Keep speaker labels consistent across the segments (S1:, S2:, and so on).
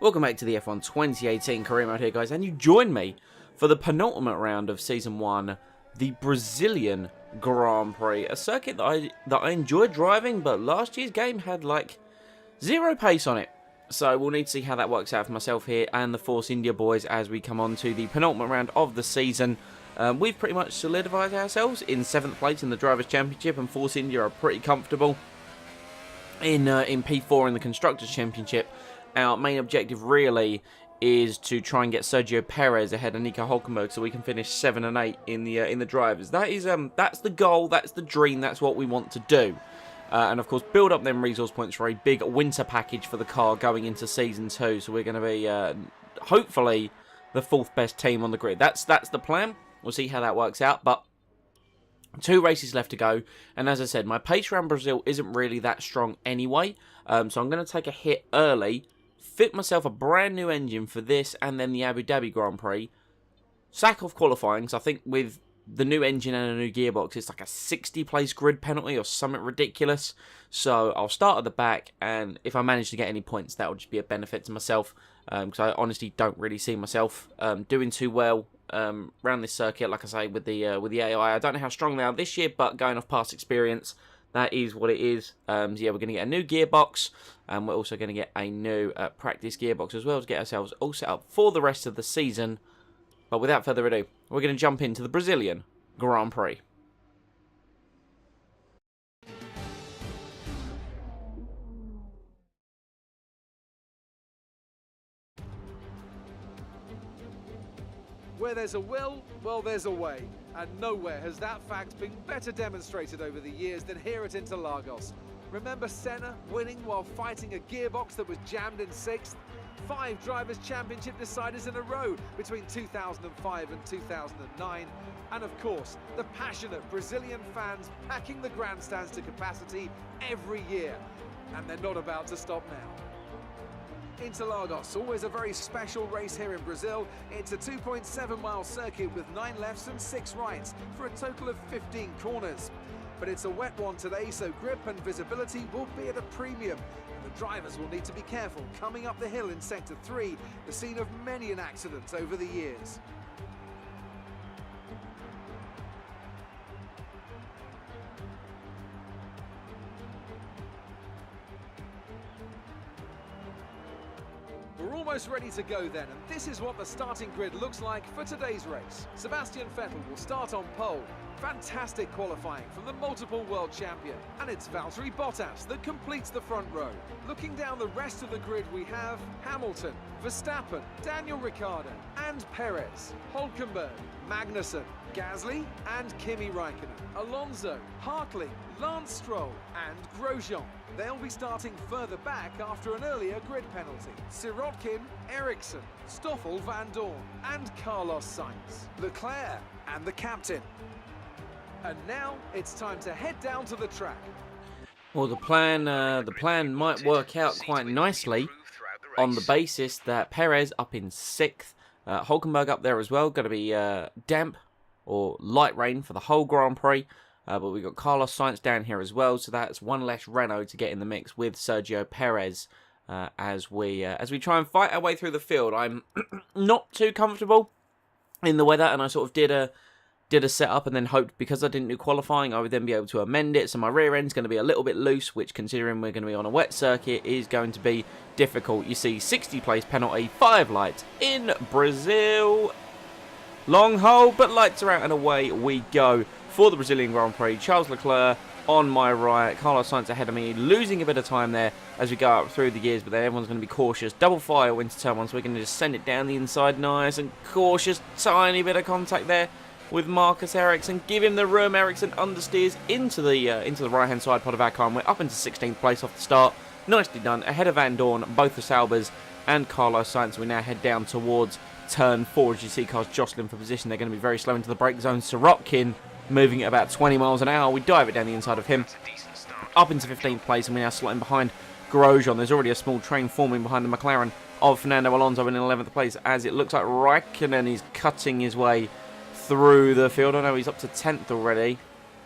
S1: Welcome back to the F1 2018 career mode here, guys, and you join me for the penultimate round of Season 1, the Brazilian Grand Prix, a circuit that I enjoyed driving, but last year's game had, like, zero pace on it. So we'll need to see how that works out for myself here and the Force India boys as we come on to the penultimate round of the season. We've pretty much solidified ourselves in 7th place in the Drivers' Championship, and Force India are pretty comfortable in P4 in the Constructors' Championship. Our main objective really is to try and get Sergio Perez ahead of Nico Hülkenberg so we can finish 7 and 8 in the drivers. That is that's the goal, that's the dream, that's what we want to do. And of course build up them resource points for a big winter package for the car going into Season 2. So we're going to be hopefully the 4th best team on the grid. That's the plan. We'll see how that works out, but 2 races left to go, and as I said, my pace around Brazil isn't really that strong anyway, so I'm going to take a hit early, fit myself a brand new engine for this and then the Abu Dhabi Grand Prix, sack off qualifying, so I think with the new engine and a new gearbox it's like a 60 place grid penalty or something ridiculous, so I'll start at the back, and if I manage to get any points that will just be a benefit to myself, because I honestly don't really see myself doing too well around this circuit, like I say, with the AI. I don't know how strong they are this year, but going off past experience, that is what it is. So yeah, we're going to get a new gearbox, and we're also going to get a new practice gearbox as well to get ourselves all set up for the rest of the season. But without further ado, we're going to jump into the Brazilian Grand Prix.
S2: Where there's a will, well, there's a way. And nowhere has that fact been better demonstrated over the years than here at Interlagos. Remember Senna winning while fighting a gearbox that was jammed in 6th? 5 Drivers' Championship deciders in a row between 2005 and 2009. And of course, the passionate Brazilian fans packing the grandstands to capacity every year. And they're not about to stop now. Interlagos, always a very special race here in Brazil. It's a 2.7 mile circuit with 9 lefts and 6 rights for a total of 15 corners. But it's a wet one today, so grip and visibility will be at a premium. And the drivers will need to be careful coming up the hill in Sector 3, the scene of many an accident over the years. We're almost ready to go then, and this is what the starting grid looks like for today's race. Sebastian Vettel will start on pole. Fantastic qualifying from the multiple world champion. And it's Valtteri Bottas that completes the front row. Looking down the rest of the grid, we have Hamilton, Verstappen, Daniel Ricciardo, and Perez, Hülkenberg, Magnussen, Gasly, and Kimi Raikkonen, Alonso, Hartley, Lance Stroll, and Grosjean. They'll be starting further back after an earlier grid penalty. Sirotkin, Ericsson, Stoffel Van Dorn, and Carlos Sainz, Leclerc, and the captain. And now it's time to head down to the track.
S1: Well, the plan might work out quite nicely on the basis that Perez up in 6th, Hülkenberg up there as well, going to be damp or light rain for the whole Grand Prix. But we've got Carlos Sainz down here as well, so that's one less Renault to get in the mix with Sergio Perez as we try and fight our way through the field. I'm not too comfortable in the weather, and I sort of did a setup and then hoped because I didn't do qualifying I would then be able to amend it. So my rear end's going to be a little bit loose, which considering we're going to be on a wet circuit is going to be difficult. You see 60 place penalty, 5 lights in Brazil. Long hole, but lights are out and away we go for the Brazilian Grand Prix. Charles Leclerc on my right, Carlos Sainz ahead of me, losing a bit of time there as we go up through the gears, but then everyone's going to be cautious. Double fire into turn 1, so we're going to just send it down the inside nice and cautious. Tiny bit of contact there with Marcus Ericsson. Give him the room. Ericsson understeers into the right-hand side pod of our car, and we're up into 16th place off the start. Nicely done. Ahead of Van Dorn, both the Saubers and Carlos Sainz. We now head down towards turn 4. As you see cars jostling for position, they're going to be very slow into the brake zone. Sirotkin moving at about 20 miles an hour. We dive it down the inside of him. Up into 15th place, and we're now slotting behind Grosjean. There's already a small train forming behind the McLaren of Fernando Alonso in 11th place, as it looks like Raikkonen is cutting his way through the field. I know he's up to 10th already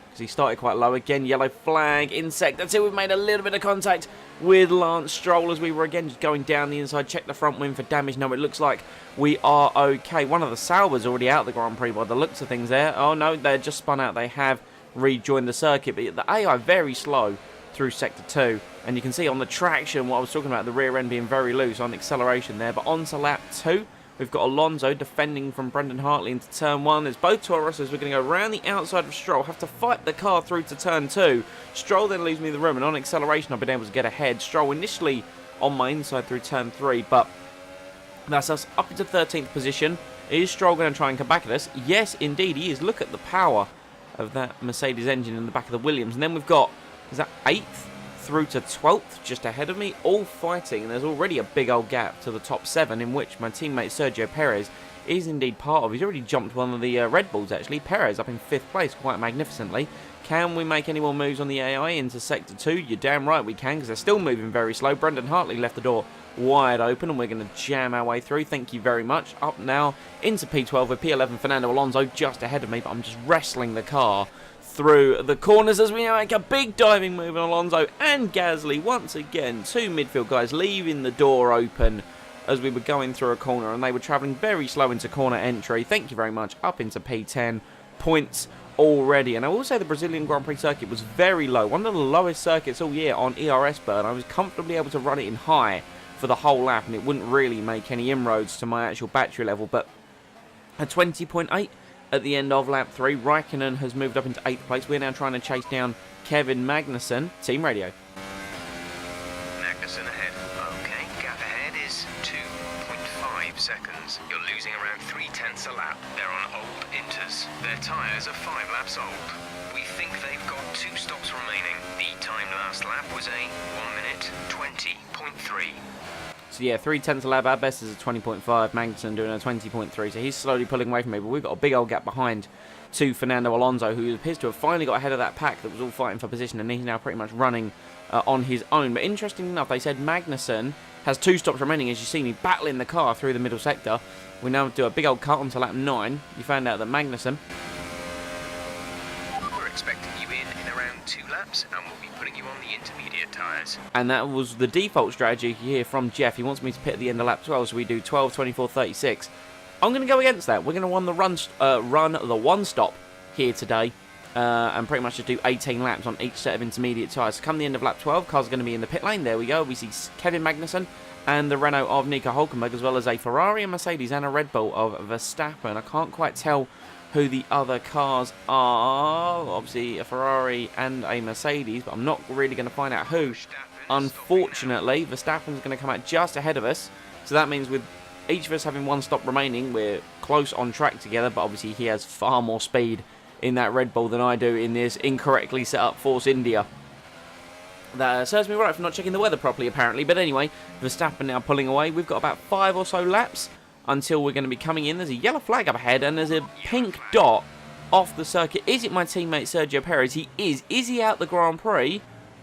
S1: because he started quite low. Again, yellow flag, insect. That's it, we've made a little bit of contact with Lance Stroll as we were again just going down the inside. Check the front wing for damage. No, it looks like we are okay. One of the Saubers already out of the Grand Prix by the looks of things there. Oh no, they're just spun out. They have rejoined the circuit, but the AI very slow through Sector 2. And you can see on the traction what I was talking about, the rear end being very loose on acceleration there. But on to lap 2. We've got Alonso defending from Brendan Hartley into turn 1. There's both Tauruses. We're going to go around the outside of Stroll. Have to fight the car through to turn 2. Stroll then leaves me the room. And on acceleration, I've been able to get ahead. Stroll initially on my inside through turn 3. But that's us up into 13th position. Is Stroll going to try and come back at us? Yes, indeed he is. Look at the power of that Mercedes engine in the back of the Williams. And then we've got, is that 8th? Through to 12th, just ahead of me, all fighting, and there's already a big old gap to the top 7, in which my teammate Sergio Perez is indeed part of. He's already jumped one of the Red Bulls, actually. Perez up in 5th place, quite magnificently. Can we make any more moves on the AI into Sector 2? You're damn right we can, because they're still moving very slow. Brendan Hartley left the door wide open, and we're going to jam our way through. Thank you very much. Up now into P12 with P11 Fernando Alonso just ahead of me, but I'm just wrestling the car through the corners as we make a big diving move on Alonso and Gasly once again. Two midfield guys leaving the door open as we were going through a corner, and they were travelling very slow into corner entry. Thank you very much. Up into P10 points already. And I will say the Brazilian Grand Prix circuit was very low, one of the lowest circuits all year on ERS burn. I was comfortably able to run it in high for the whole lap, and it wouldn't really make any inroads to my actual battery level. But a 20.8 at the end of lap 3. Raikkonen has moved up into 8th place. We're now trying to chase down Kevin Magnussen. Team radio.
S3: Magnussen ahead. Okay, gap ahead is 2.5 seconds. You're losing around 3/10 a lap. They're on old Inters. Their tyres are 5 laps old. We think they've got 2 stops remaining. The time last lap was a 1 minute 20.3.
S1: So yeah, 3/10 a lap. Our best is a 20.5. Magnussen doing a 20.3. So he's slowly pulling away from me. But we've got a big old gap behind to Fernando Alonso, who appears to have finally got ahead of that pack that was all fighting for position. And he's now pretty much running on his own. But interestingly enough, they said Magnussen has 2 stops remaining. As you see me battling the car through the middle sector. We now do a big old cut onto lap 9. You found out that Magnussen,
S3: We're expecting you in around 2 laps, and we'll be putting you on the intermediate tyres.
S1: and that was the default strategy here from Jeff. He wants me to pit at the end of lap 12, so we do 12, 24, 36. I'm going to go against that. We're going to run the one stop here today, and pretty much just do 18 laps on each set of intermediate tyres. So come the end of lap 12, cars are going to be in the pit lane. There we go. We see Kevin Magnussen and the Renault of Nico Hülkenberg, as well as a Ferrari, a Mercedes, and a Red Bull of Verstappen. I can't quite tell who the other cars are. Obviously, a Ferrari and a Mercedes, but I'm not really going to find out who. Unfortunately, Verstappen's going to come out just ahead of us. So that means with each of us having 1 stop remaining, we're close on track together, but obviously he has far more speed in that Red Bull than I do in this incorrectly set up Force India. That serves me right for not checking the weather properly, apparently. But anyway, Verstappen now pulling away. We've got about 5 or so laps until we're going to be coming in. There's a yellow flag up ahead, and there's a pink dot off the circuit. Is it my teammate Sergio Perez? He is. Is he out the Grand Prix,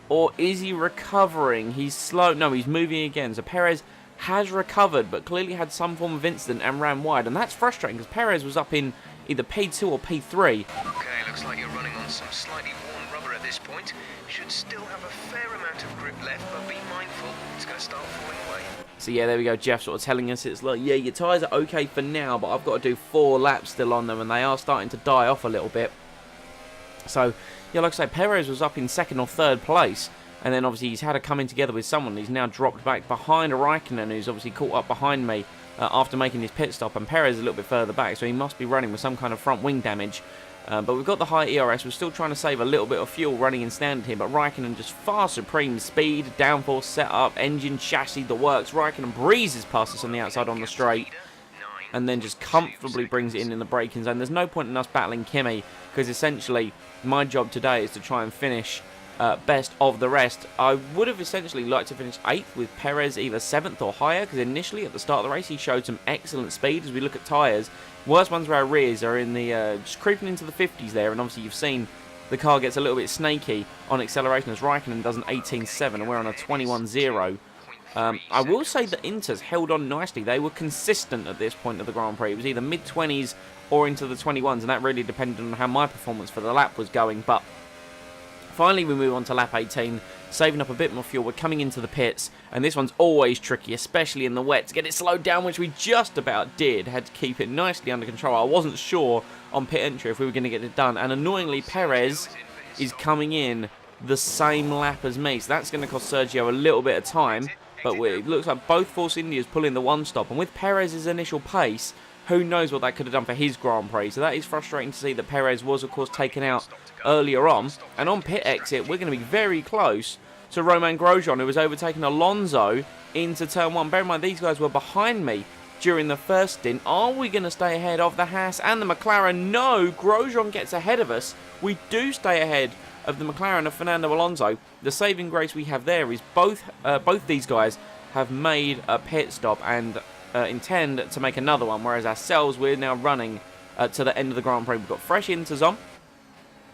S1: or is he recovering? He's slow. No, he's moving again. So Perez has recovered, but clearly had some form of incident and ran wide. And that's frustrating, because Perez was up in either P2 or P3.
S3: Okay, looks like you're running on some slightly worn rubber at this point. Should still have a fair amount of grip left, but be mindful, it's going to start falling away.
S1: So yeah, there we go. Jeff sort of telling us it's like, yeah, your tyres are okay for now, but I've got to do 4 laps still on them, and they are starting to die off a little bit. So, yeah, like I say, Perez was up in 2nd or 3rd place, and then obviously he's had to come in together with someone. He's now dropped back behind Raikkonen, who's obviously caught up behind me after making his pit stop, and Perez is a little bit further back, so he must be running with some kind of front wing damage. But we've got the high ERS. We're still trying to save a little bit of fuel running in standard here, but Raikkonen just far supreme speed, downforce setup, engine, chassis, the works. Raikkonen breezes past us on the outside on the straight, and then just comfortably brings it in the braking zone. There's no point in us battling Kimi, because essentially my job today is to try and finish best of the rest. I would have essentially liked to finish 8th with Perez either 7th or higher, because initially at the start of the race he showed some excellent speed. As we look at tyres, worst ones where our rears are in the just creeping into the 50s there, and obviously you've seen the car gets a little bit snaky on acceleration as Raikkonen does an 18.7 and we're on a 21.0. I will say that Inters held on nicely. They were consistent at this point of the Grand Prix. It was either mid-20s or into the 21s, and that really depended on how my performance for the lap was going. But finally we move on to lap 18. saving up a bit more fuel. We're coming into the pits, and this one's always tricky, especially in the wet, to get it slowed down, which we just about did. Had to keep it nicely under control. I wasn't sure on pit entry if we were going to get it done, and annoyingly, Perez is coming in the same lap as me, so that's going to cost Sergio a little bit of time, but it looks like both Force Indias pull in the one stop, and with Perez's initial pace, who knows what that could have done for his Grand Prix. So that is frustrating to see that Perez was, of course, taken out earlier on. And on pit exit, we're going to be very close to Romain Grosjean, who was overtaking Alonso into turn 1. Bear in mind, these guys were behind me during the first stint. Are we going to stay ahead of the Haas and the McLaren? No, Grosjean gets ahead of us. We do stay ahead of the McLaren of Fernando Alonso. The saving grace we have there is both these guys have made a pit stop and intend to make another one, whereas ourselves, we're now running to the end of the Grand Prix. We've got fresh inters on.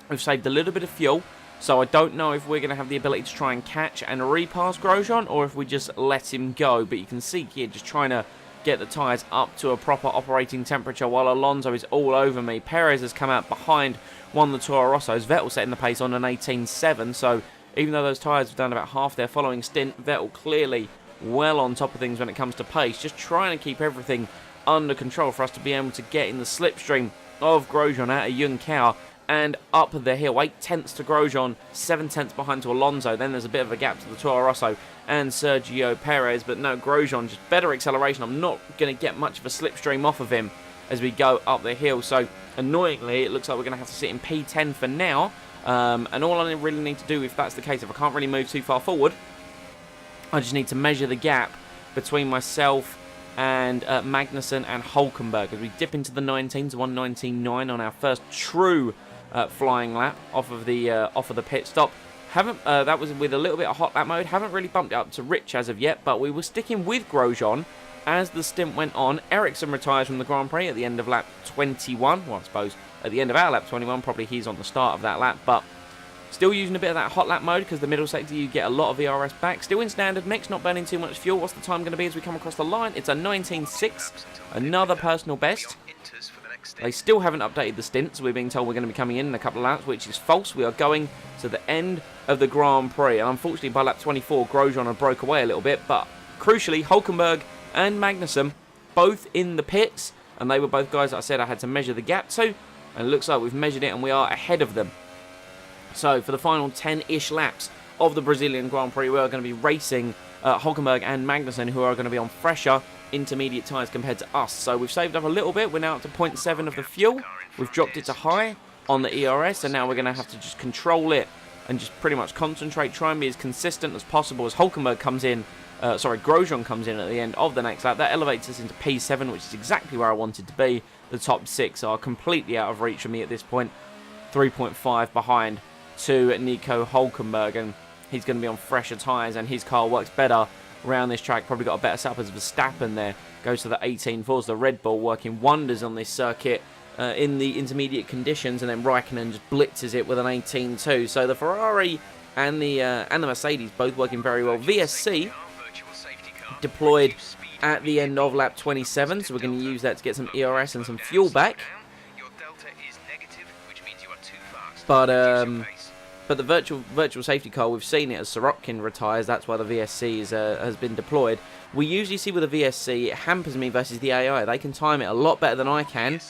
S1: We've saved a little bit of fuel, so I don't know if we're going to have the ability to try and catch and repass Grosjean, or if we just let him go. But you can see here just trying to get the tyres up to a proper operating temperature while Alonso is all over me. Perez has come out behind, won the Toro Rossos. Vettel setting the pace on an 18.7, so even though those tyres have done about half their following stint, Vettel clearly well on top of things when it comes to pace, just trying to keep everything under control for us to be able to get in the slipstream of Grosjean out of Yuncao and up the hill. 8 tenths to Grosjean, 7 tenths behind to Alonso. Then there's a bit of a gap to the Toro Rosso and Sergio Perez, but no, Grosjean just better acceleration. I'm not going to get much of a slipstream off of him as we go up the hill, so annoyingly it looks like we're going to have to sit in P10 for now, and all I really need to do, if that's the case, if I can't really move too far forward, I just need to measure the gap between myself and Magnussen and Hulkenberg as we dip into the 19s, 1:19.9 on our first true flying lap off of the pit stop. That was with a little bit of hot lap mode. Haven't really bumped it up to Rich as of yet, but we were sticking with Grosjean as the stint went on. Ericsson retires from the Grand Prix at the end of lap 21. Well, I suppose at the end of our lap 21, probably he's on the start of that lap, but still using a bit of that hot lap mode because the middle sector you get a lot of ERS back. Still in standard mix, not burning too much fuel. What's the time going to be as we come across the line? It's a 19.6, another personal best. They still haven't updated the stint, so we're being told we're going to be coming in a couple of laps, which is false. We are going to the end of the Grand Prix, and unfortunately by lap 24, Grosjean had broke away a little bit, but crucially, Hulkenberg and Magnussen both in the pits, and they were both guys that I said I had to measure the gap to, and it looks like we've measured it and we are ahead of them. So for the final 10-ish laps of the Brazilian Grand Prix, we are going to be racing Hulkenberg and Magnussen, who are going to be on fresher intermediate tyres compared to us. So we've saved up a little bit. We're now up to 0.7 of the fuel. We've dropped it to high on the ERS, and now we're going to have to just control it and just pretty much concentrate, try and be as consistent as possible as Hulkenberg comes in. Grosjean comes in at the end of the next lap. That elevates us into P7, which is exactly where I wanted to be. The top 6 are completely out of reach for me at this point. 3.5 behind to Nico Hulkenberg, and he's going to be on fresher tyres, and his car works better around this track. Probably got a better setup as Verstappen there. Goes to the 18.4s, the Red Bull working wonders on this circuit in the intermediate conditions, and then Raikkonen just blitzes it with an 18.2. So the Ferrari and the Mercedes both working very well. VSC deployed at the end of lap 27, so we're going to use that to get some ERS and some fuel back. But the virtual safety car, we've seen it as Sorokin retires. That's why the VSC has been deployed. We usually see with the VSC, it hampers me versus the AI. They can time it a lot better than I can,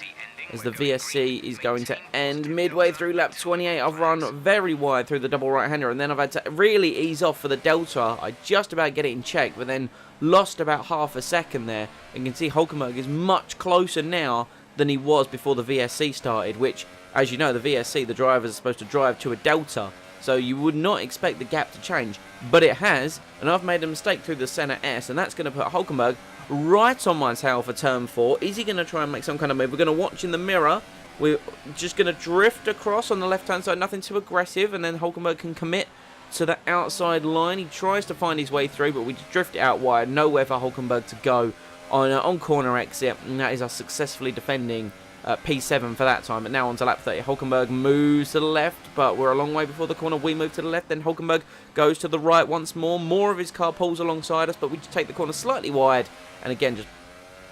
S1: as the VSC is going to end midway through lap 28. I've run very wide through the double right-hander, and then I've had to really ease off for the Delta. I just about get it in check, but then lost about half a second there. And you can see Hulkenberg is much closer now than he was before the VSC started, which, as you know, the VSC, the drivers are supposed to drive to a Delta, so you would not expect the gap to change, but it has, and I've made a mistake through the Senna S, and that's going to put Hulkenberg right on my tail for turn 4. Is he going to try and make some kind of move? We're going to watch in the mirror. We're just going to drift across on the left-hand side, nothing too aggressive, and then Hulkenberg can commit to the outside line. He tries to find his way through, but we just drift it out wide. Nowhere for Hulkenberg to go on corner exit, and that is us successfully defending P7 for that time. But now on to lap 30. Hulkenberg moves to the left, but we're a long way before the corner. We move to the left, then Hulkenberg goes to the right once more. More of his car pulls alongside us, but we just take the corner slightly wide, and again just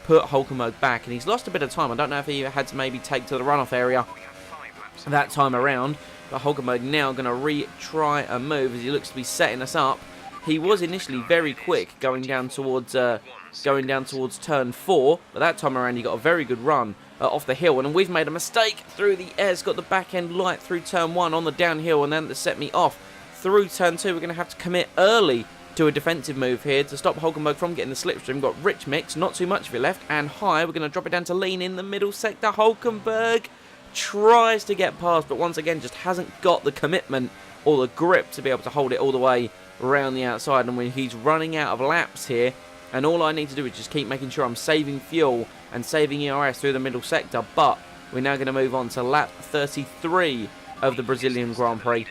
S1: put Hulkenberg back, and he's lost a bit of time. I don't know if he had to maybe take to the runoff area that time around, But Hulkenberg now going to retry a move as he looks to be setting us up. He was initially very quick going down towards turn 4, but that time around he got a very good run off the hill, and we've made a mistake through the air. It's got the back end light through turn 1 on the downhill, and then to set me off through turn 2. We're going to have to commit early to a defensive move here to stop Hulkenberg from getting the slipstream. We've got rich mix, not too much of it left, and high. We're going to drop it down to lean in the middle sector. Hulkenberg tries to get past, but once again just hasn't got the commitment or the grip to be able to hold it all the way around the outside. And when he's running out of laps here, and all I need to do is just keep making sure I'm saving fuel and saving ERS through the middle sector. But we're now going to move on to lap 33 of the Brazilian Grand Prix.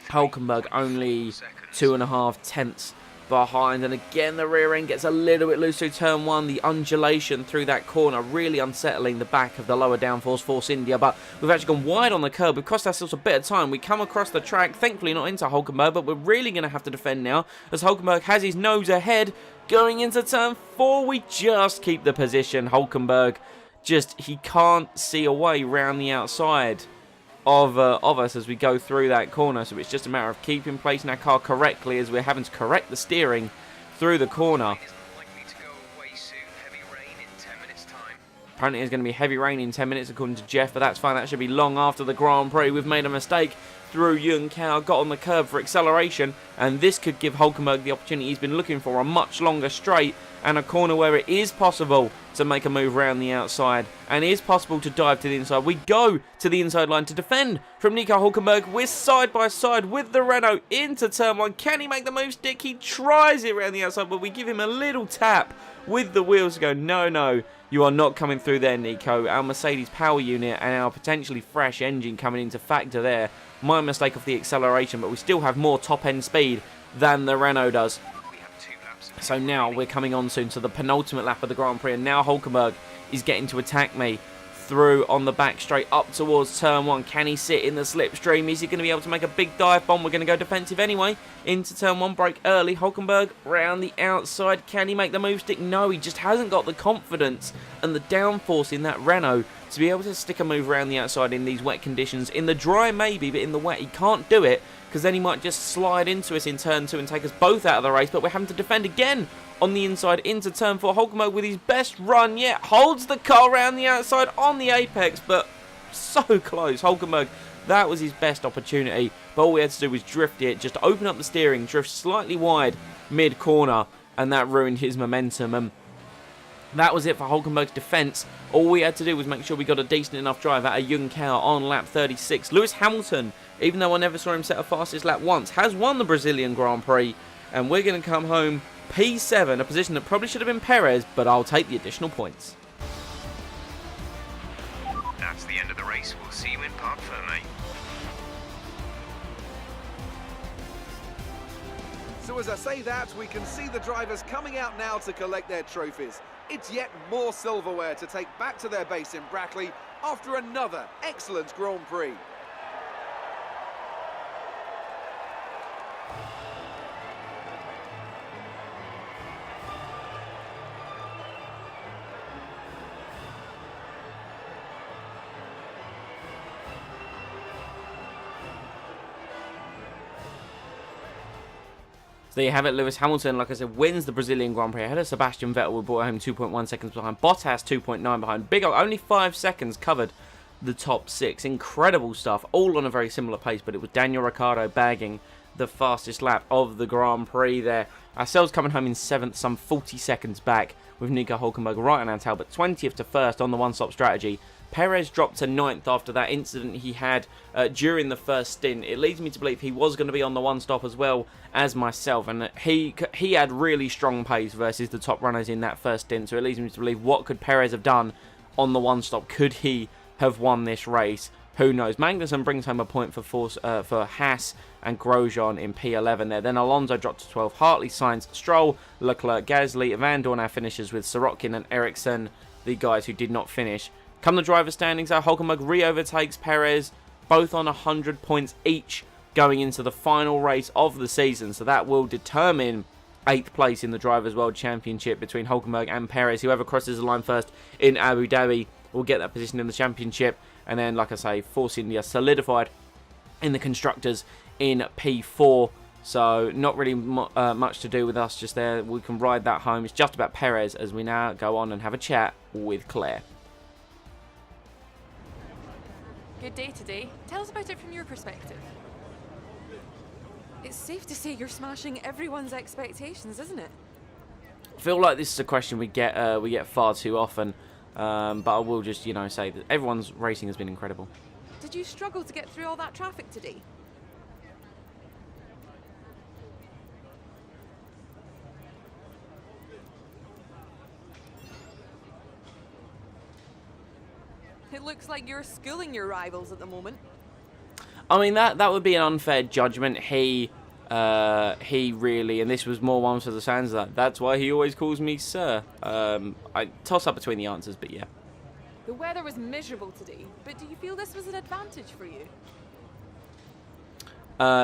S1: Hulkenberg only 2.5 tenths behind, and again the rear end gets a little bit loose through turn 1. The undulation through that corner really unsettling the back of the lower downforce Force India, but we've actually gone wide on the curb. We've cost ourselves a bit of time. We come across the track, thankfully not into Hulkenberg, but we're really going to have to defend now as Hulkenberg has his nose ahead going into turn 4. We just keep the position. Hulkenberg he can't see a way round the outside of us as we go through that corner, so it's just a matter of keeping placing our car correctly as we're having to correct the steering through the corner. Apparently there's going to be heavy rain in 10 minutes according to Jeff, but that's fine. That should be long after the Grand Prix. We've made a mistake through Yun Cao, got on the curb for acceleration, and this could give Hulkenberg the opportunity he's been looking for, a much longer straight and a corner where it is possible to make a move around the outside and it is possible to dive to the inside. We go to the inside line to defend from Nico Hulkenberg. We're side by side with the Renault into turn 1. Can he make the move stick? He tries it around the outside, but we give him a little tap with the wheels to go, no, you are not coming through there, Nico. Our Mercedes power unit and our potentially fresh engine coming into factor there. My mistake of the acceleration, but we still have more top-end speed than the Renault does. So now we're coming on soon to the penultimate lap of the Grand Prix, and now Hulkenberg is getting to attack me through on the back straight up towards turn 1. Can he sit in the slipstream? Is he going to be able to make a big dive bomb? We're going to go defensive anyway into turn 1, brake early. Hulkenberg round the outside. Can he make the move stick? No, he just hasn't got the confidence and the downforce in that Renault to be able to stick a move around the outside in these wet conditions. In the dry maybe, but in the wet he can't do it, because then he might just slide into us in turn 2 and take us both out of the race. But we're having to defend again on the inside into turn 4. Hulkenberg with his best run yet holds the car around the outside on the apex, but so close. Hulkenberg, that was his best opportunity, but all we had to do was drift it, just open up the steering, drift slightly wide mid-corner, and that ruined his momentum. And that was it for Hulkenberg's defence. All we had to do was make sure we got a decent enough drive out of Yun Cao on lap 36. Lewis Hamilton, even though I never saw him set a fastest lap once, has won the Brazilian Grand Prix, and we're going to come home P7, a position that probably should have been Perez, but I'll take the additional points.
S3: That's the end of the race. We'll see you in Parc Fermé.
S2: So as I say that, we can see the drivers coming out now to collect their trophies. It's yet more silverware to take back to their base in Brackley after another excellent Grand Prix.
S1: There you have it. Lewis Hamilton, like I said, wins the Brazilian Grand Prix ahead of Sebastian Vettel. We brought home 2.1 seconds behind. Bottas 2.9 behind. Big O only 5 seconds covered the top 6. Incredible stuff, all on a very similar pace, but it was Daniel Ricciardo bagging the fastest lap of the Grand Prix there. Ourselves coming home in 7th, some 40 seconds back, with Nico Hulkenberg right on our tail, but 20th to 1st on the one-stop strategy. Perez dropped to 9th after that incident he had during the first stint. It leads me to believe he was going to be on the one-stop as well as myself, and he had really strong pace versus the top runners in that first stint, so it leads me to believe, what could Perez have done on the one-stop? Could he have won this race? Who knows? Magnussen brings home a point for Haas and Grosjean in P11 there. Then Alonso dropped to 12. Hartley, Sainz, Stroll, Leclerc, Gasly, Van Dorn our finishes with Sorokin and Ericsson, the guys who did not finish. Come the driver standings out, Hulkenberg re-overtakes Perez, both on 100 points each going into the final race of the season. So that will determine 8th place in the Drivers' World Championship between Hulkenberg and Perez. Whoever crosses the line first in Abu Dhabi will get that position in the championship. And then, like I say, Force India solidified in the constructors in P4. So not really much to do with us just there. We can ride that home. It's just about Perez as we now go on and have a chat with Claire.
S4: Good day today. Tell us about it from your perspective. It's safe to say you're smashing everyone's expectations, isn't it?
S1: I feel like this is a question we get far too often, but I will just, say that everyone's racing has been incredible.
S4: Did you struggle to get through all that traffic today? It looks like you're schooling your rivals at the moment.
S1: I mean, that would be an unfair judgment. He really, and this was more one for the sands, that's why he always calls me sir. I toss up between the answers, but yeah.
S4: The weather was miserable today, but do you feel this was an advantage for you?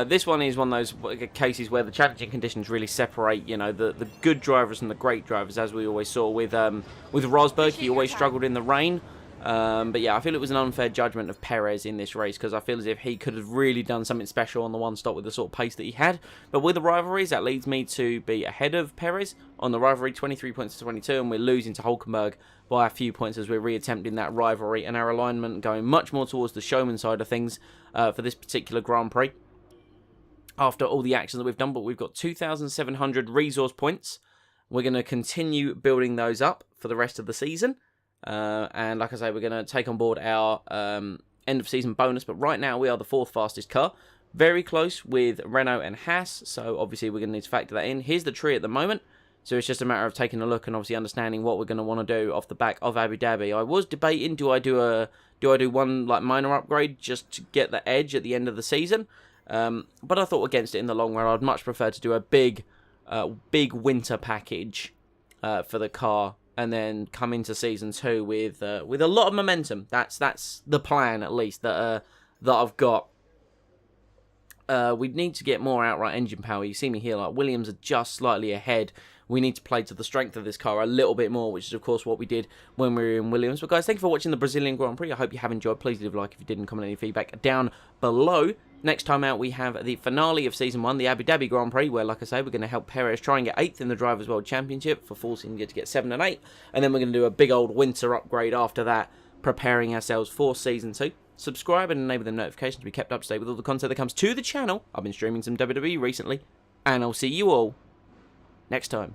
S1: This one is one of those cases where the challenging conditions really separate, the good drivers and the great drivers, as we always saw with Rosberg. He always struggled in the rain. But yeah, I feel it was an unfair judgment of Perez in this race, because I feel as if he could have really done something special on the one stop with the sort of pace that he had. But with the rivalries, that leads me to be ahead of Perez on the rivalry, 23 points to 22, and we're losing to Hulkenberg by a few points as we're reattempting that rivalry, and our alignment going much more towards the showman side of things for this particular Grand Prix. After all the action that we've done, but we've got 2,700 resource points. We're going to continue building those up for the rest of the season. And like I say, we're going to take on board our end of season bonus, but right now we are the 4th fastest car, very close with Renault and Haas, so obviously we're going to need to factor that in. Here's the tree at the moment, so it's just a matter of taking a look and obviously understanding what we're going to want to do off the back of Abu Dhabi. I was debating, do I do one like minor upgrade just to get the edge at the end of the season, but I thought against it in the long run. I'd much prefer to do a big winter package for the car, and then come into season 2 with a lot of momentum. That's the plan, at least, that I've got. We need to get more outright engine power. You see me here, like Williams are just slightly ahead. We need to play to the strength of this car a little bit more, which is, of course, what we did when we were in Williams. But, guys, thank you for watching the Brazilian Grand Prix. I hope you have enjoyed. Please leave a like if you did, and comment any feedback down below. Next time out, we have the finale of Season 1, the Abu Dhabi Grand Prix, where, like I say, we're going to help Perez try and get 8th in the Drivers' World Championship for forcing him to get 7 and 8. And then we're going to do a big old winter upgrade after that, preparing ourselves for Season 2. Subscribe and enable the notifications to be kept up to date with all the content that comes to the channel. I've been streaming some WWE recently, and I'll see you all next time.